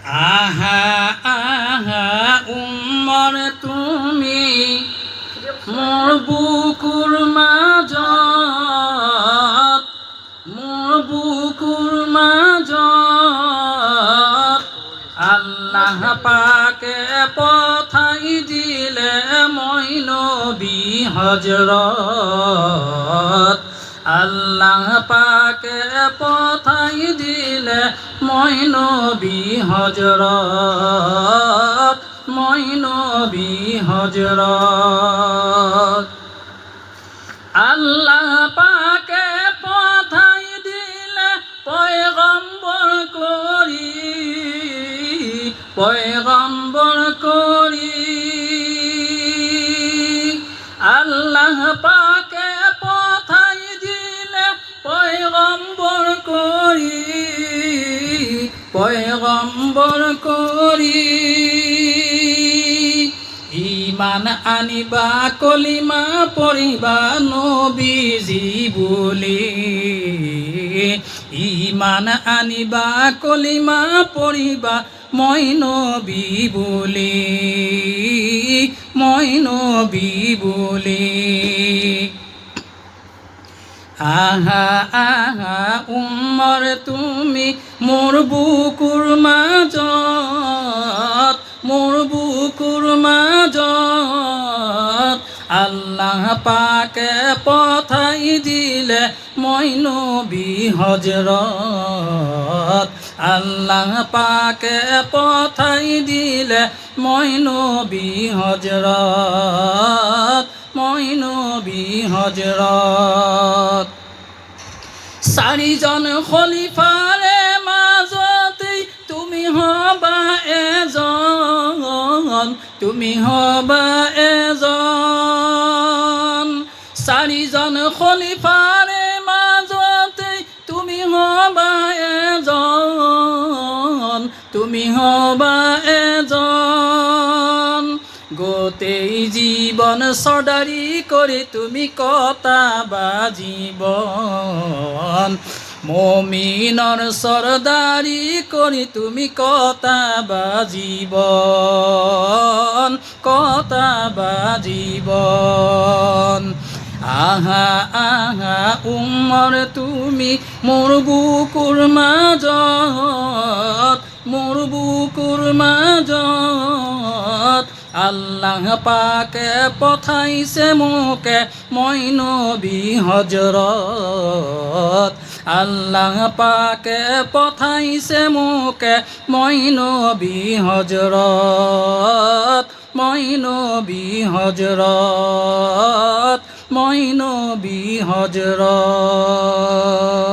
আহা আহা উম্মর তুমি মোর বুকুর মাঝত, মোর বুকুর মাঝত আল্লাহ পাকে পঠাই দিলে মই নবী হজরত। আল্লাহ পাকে পঠাই দিলে মই নবী হজরত, মই নবী হজরত। আল্লাহ পাকে পঠাই দিলে পয়গম্বর করি, পয়গম্বর করি। আল্লাহ পাকে পঠাই দিলে পয়গম্বর করি, পয়গম্বর করি। ইমান আনিবা কলিমা পড়িবা নবীজি বলি, ইমান আনিবা কলিমা পড়িবা মই নবী বলি, মই নবী বলি। আহা আহা উম্মর তুমি মোর বুকুর মাঝত, মোর বুকুর মাঝত আল্লাহ পাকে পঠাই দিলে মই নবী হজরত। আল্লাহ পাকে পঠাই দিলে মই নবী হজরত, মই নবী হজরত। চাৰিজন খলিফাৰে মাজতে তুমি হবা এজন, তুমি হবা এজন। চাৰিজন খলিফাৰে মাজতে তুমি হবা এজন, তুমি হবা এজন। গোটেই জীবন সদাৰি কৰি তুমি কটাবা জীবন, মুমিনৰ সৰদাৰি কৰি তুমি কটাবা জীবন, কটাবা জীবন। আহা আহা উম্মর তুমি মোর বুকুর মাঝত, মোর বুকুর মাঝত আল্লাহ পাকে পঠাইছে মোকে মই নবী হজরত। আল্লাহ পাকে পঠাইছে মোকে মই নবী হজরত, মই নবী হজরত, মই নবী হজরত।